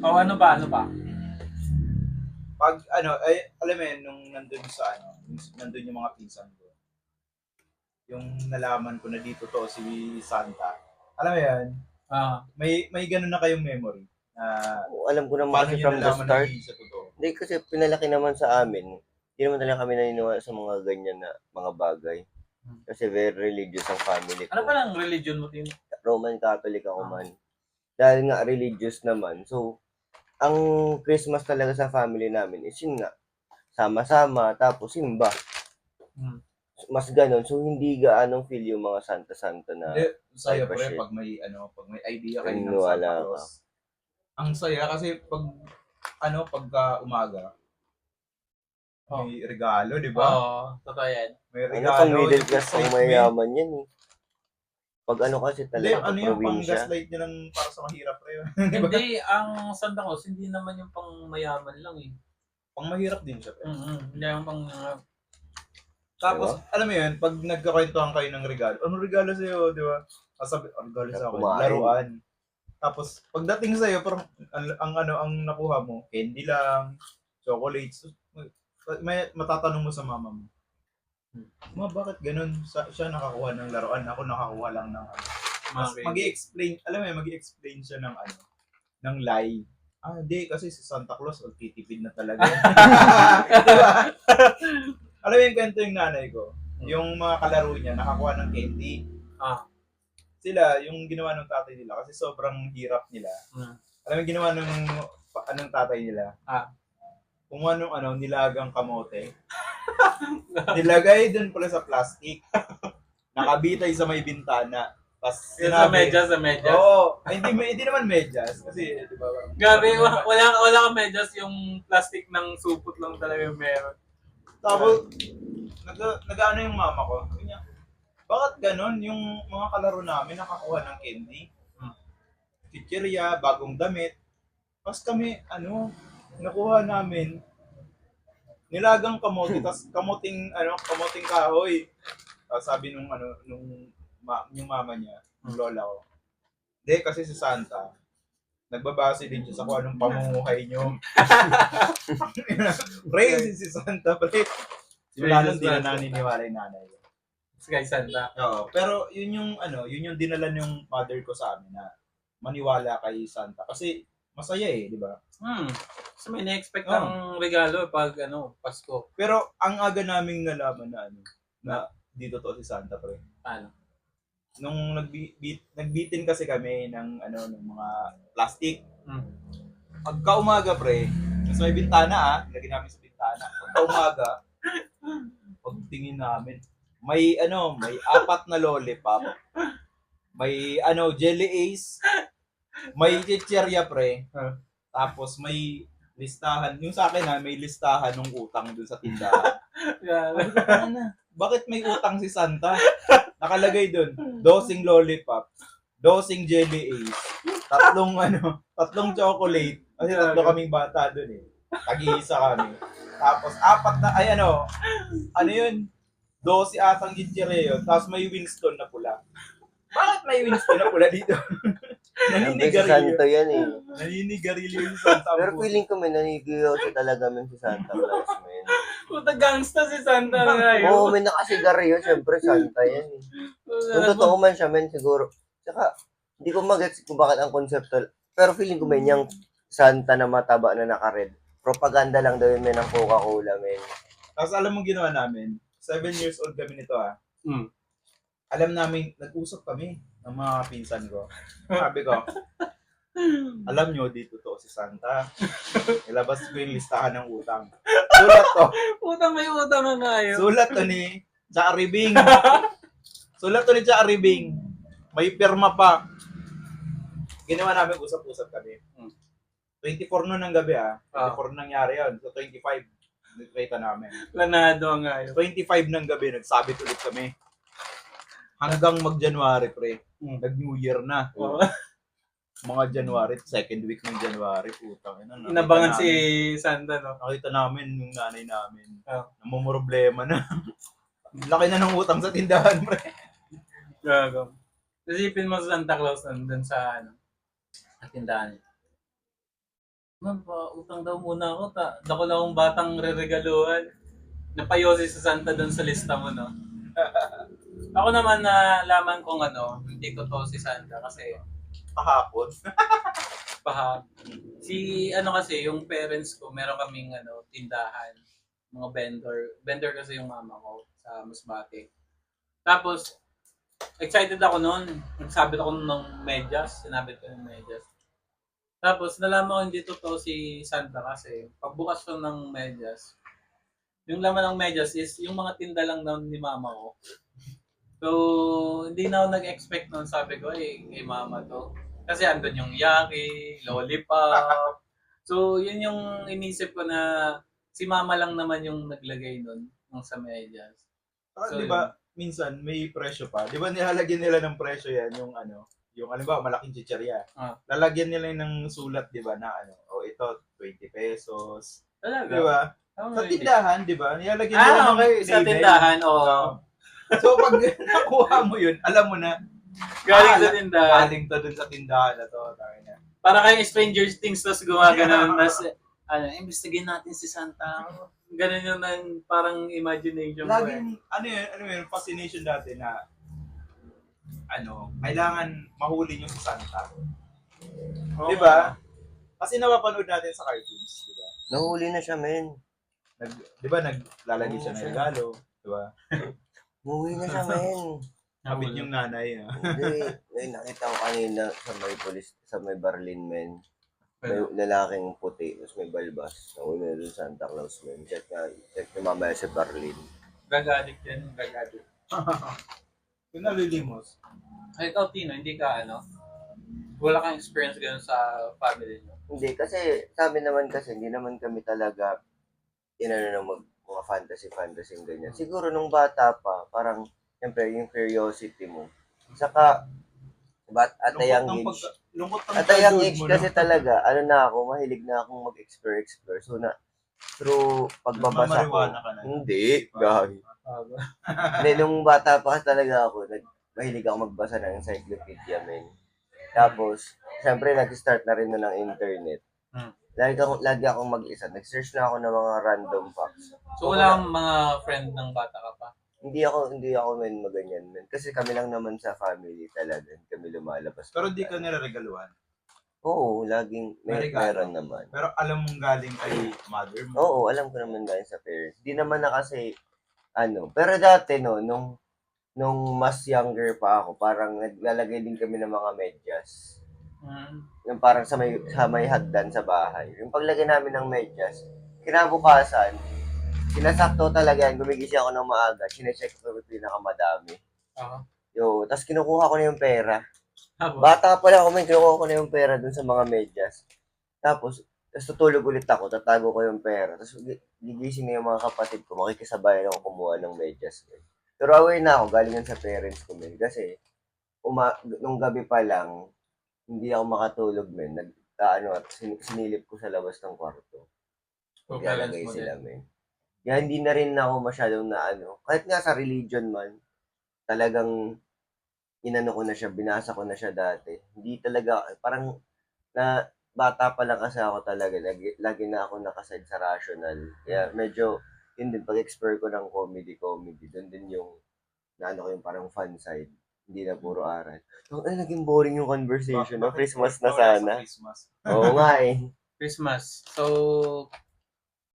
O ano ba, ano ba? Pag ano, ay, alam mo yun, nung nandun sa ano, nandun yung mga pinsan ko, yung nalaman ko na dito to si Santa, alam mo yan, Ah, may ganun na kayong memory na Oo, alam ko naman paano kasi nyo from the nalaman na start. hindi sa totoo. Hindi kasi pinalaki naman sa amin. Hindi naman talaga kami naniniwala sa mga ganyan na mga bagay. Kasi very religious ang family ano ko. ba ng religion mo, Tino? Roman Catholic ako man. Dahil nga religious naman. So, ang Christmas talaga sa family namin is yun nga, sama-sama, tapos simba. Hmm. Mas ganon. So, hindi gaanong feel yung mga santa-santa na Hindi, saya type of pre, shit. pag may idea kayo ng Naniniwala Santa ka. Claus. Ang saya kasi pagka umaga, Oh. may regalo, di ba? Oo, totoo yan. May Ano regalo, pang middle yung class ang excitement. mayaman yan eh. Pag ano kasi Hindi, talaga, ano pag yung pang probinsya. gaslight nyo ng para sa mahirap pre. Di ba? Hindi, ang Santa Claus, hindi naman yung pang mayaman lang eh. Pang mahirap din siya pre. Hindi yung pang... Tapos, alam mo yun, pag nagkakwentuhan kayo ng regalo, anong regalo sa'yo, di ba? Sabi, regalo sa akin, Kumain. laruan. Tapos, pagdating sa'yo, parang, ang nakuha mo, candy lang, chocolates, may matatanong mo sa mama mo. Ma, bakit ganun? Siya nakakuha ng laruan, ako nakakuha lang ng ano. Mas magi-explain, alam mo yun, magi-explain siya ng ano, ng lie. Hindi, kasi si Santa Claus, titipid na talaga. Diba? Alam mo yung kwento yung nanay ko, yung mga kalaro niya, nakakuha ng candy. Sila, yung ginawa ng tatay nila, kasi sobrang hirap nila. Alam mo yung ginawa ng anong tatay nila? Kumuha nung nilagang kamote. Nilagay dun pala sa plastic. Nakabitay sa may bintana. Tapos Sa medyas, sa medyas. Oo. Hindi naman medyas. Kasi, di ba? Gabi, wala kang medyas, yung plastic ng supot lang talaga yung meron. Tapos, nag-ano yung mama ko. Sabi niya, bakit ganun? Yung mga kalaro namin nakakuha ng candy. Chichirya, bagong damit. Tapos kami, nakuha namin nilagang kamote, tapos kamuting kahoy. Tapos sabi yung mama niya, yung lola ko. Hindi, kasi si Santa, nagbabase din siya sa kung anong pamumuhay nyo. Pre, si Santa, pre. Wala nang di na naniniwala yung nanay ko. Kay Santa. Oo, pero yun yung dinala yung mother ko sa amin na maniwala kay Santa. Kasi masaya di ba? So may na-expect ng regalo pag Pasko. Pero ang aga naming nalaman na dito to si Santa pre. Paano? Nung nagbitin kasi kami ng mga plastic. Pagka umaga pre, sa may bintana lagyan namin sa bintana. Pagka umaga, pagtingin namin, may 4 na lollipop. May jelly ace. May chichirya pre. Tapos may listahan. Yung sa akin may listahan ng utang dun sa tindahan. Bakit may utang si Santa? Nakalagay dun, 12 lollipop, 12 jelly ace, 3 chocolate. Kasi 3 kaming bata dun Tag-iisa kami. Tapos 4 na, yun? 12 atang chichirya yun. Tapos may Winston na pula. Bakit may Winston na pula dito? Naninigarilyo. Santa yan eh. Naninigarilyo yung Santa. Pero feeling ko naninigarilyo talaga si Santa Claus, man. Puta gangsta si Santa ngayon. Oo, may nakasigarilyo. Siyempre, Santa yan eh. Kung totoo man siya, men, siguro. Tsaka, hindi ko mag-gets kung bakit ang conceptual. Pero feeling ko, men, yung Santa na mataba na naka-red. Propaganda lang daw yun, men, ng Coca-Cola, men. Tapos alam mo ginawa namin? 7 years old kami nito Alam namin, nag-usap kami ng mga pinsan ko. Sabi ko, alam nyo, dito to si Santa. Ilabas ko yung listahan ng utang. Sulat to. Utang may utang na ngayon. Sulat to ni Tsaka Ribing. Sulat to ni Tsaka Ribing. May pirma pa. Ginawa namin, usap-usap kami. 24 noon ng gabi 24 nangyari yun. So 25, nagkita namin. Planado nga yun. 25 ng gabi, nagsabit ulit kami. Hanggang mag-January, pre. Nag-New Year na. Mga January, second week ng January, putang ina. Inabangan si Santa, no? Nakita namin yung nanay namin. Namumroblema na. Laki na ng utang sa tindahan, pre. Gago. Isipin mo sa Santa Claus nandun sa tindahan. Ma'am, utang daw muna ako. Dako lang akong batang reregaluhan. Napayosi sa Santa doon sa lista mo, no? Ako naman nalaman kong hindi totoo si Santa kasi Kahapon. kasi yung parents ko, meron kaming tindahan, mga vendor. Vendor kasi yung mama ko sa Masbate. Tapos excited ako noon. Nagsabit ako ng medyas, sinabit ko ng medyas. Tapos nalaman ko hindi totoo si Santa kasi pagbukas ko ng medyas, yung laman ng medyas is yung mga tinda lang daw ni mama ko. So, hindi na ako nag-expect noon. Sabi ko, kay mama to. Kasi andun yung yaki, lollipop. So, yun yung inisip ko na si mama lang naman yung naglagay nun ng sa medyas. So, Di ba, minsan may presyo pa. Di ba nilalagyan nila ng presyo yan, yung halimbawa malaking chicherya. Ah. Lalagyan nila ng sulat, di ba, na ito, 20 pesos. Talaga? Di ba? Tama Sa yun. tindahan, di ba? Nilalagyan nila ng Okay. Sa label. tindahan, oo. So, pag nakuha mo yun, alam mo na, Galing sa tindahan. galing to dun sa tindahan na to. Tayo na. Para kayong Stranger Things, tapos gumagano. Tapos, imbestigahin natin si Santa. Ganun yung parang imagination ko. Laging, yun, fascination dati na, kailangan mahuli nyo sa Santa. Oo. Di ba? Kasi napapanood natin sa cartoons, di ba? Nahuli na siya, men. Di ba, naglalagay siya ng regalo, di ba? Nahuli na siya, men. Kapit yung nanay, no? Hindi. May nakita ko kanina sa may Berlin, men. May lalaking puti, tapos may balbas. Nahuli na doon Santa Claus, men. Check nyo mamaya sa Berlin. Gagadik yan, gagadik. Yung nalilimos. Ay, ikaw, Tino, hindi ka wala kang experience ganun sa family niyo. Hindi, kasi sabi naman kasi, hindi naman kami talaga mga fantasy yung ganyan. Siguro nung bata pa, parang, siyempre, yung curiosity mo. Saka, at a young age, Lungkot ng at a young childhood age mo, kasi talaga, mahilig na akong mag-explore. So, through pagbabasa ko, Mamariwana ka na. hindi, gahi. Hindi, nung bata pa talaga ako, mahilig ako magbasa ng encyclopedia, men. Tapos, siyempre, nag-start na rin na ng internet. Lagi akong mag-isa. Nag-search na ako ng mga random facts. So, wala kang mga friend ng bata ka pa? Hindi ako men maganyan, men. Kasi kami lang naman sa family talaga. Kami lumalabas. Pero di ka nilaregaluhan. Oo, laging meron naman. Pero alam mong galing kay mother mo. Oo, alam ko naman galing sa parents. Di naman na kasi, pero dati, nung mas younger pa ako, parang naglalagay din kami ng mga medyas. Yung parang sa may hagdan sa bahay. Yung paglagay namin ng medyas, kinabukasan, sinasakto talaga yan, gumigising ako ng maaga, sinecheck ko yung pinakamadami. Tapos kinukuha ko na yung pera. Bata pa lang ako, kinukuha ko na yung pera dun sa mga medyas. Tapos tutulog ulit ako, tatago ko yung pera. Tapos gigising na yung mga kapatid ko, makikisabayan ako kumuha ng medyas. Pero aware na ako, galing yan sa parents ko, men. Kasi, nung gabi pa lang, hindi ako makatulog, men. Sinilip ko sa labas ng kwarto. Naglalagay sila, men. Kaya hindi na rin ako masyadong kahit nga sa religion man, talagang ko na siya, binasa ko na siya dati. Hindi talaga, parang bata pa lang kasi ako talaga, lagi na ako nakaside sa rational. Kaya medyo, yun din, pag-explore ko ng comedy, doon din yung, ko yung parang fun side. Hindi na puro aral. Naging boring yung conversation. Christmas na sana. Oo nga eh. Christmas. So,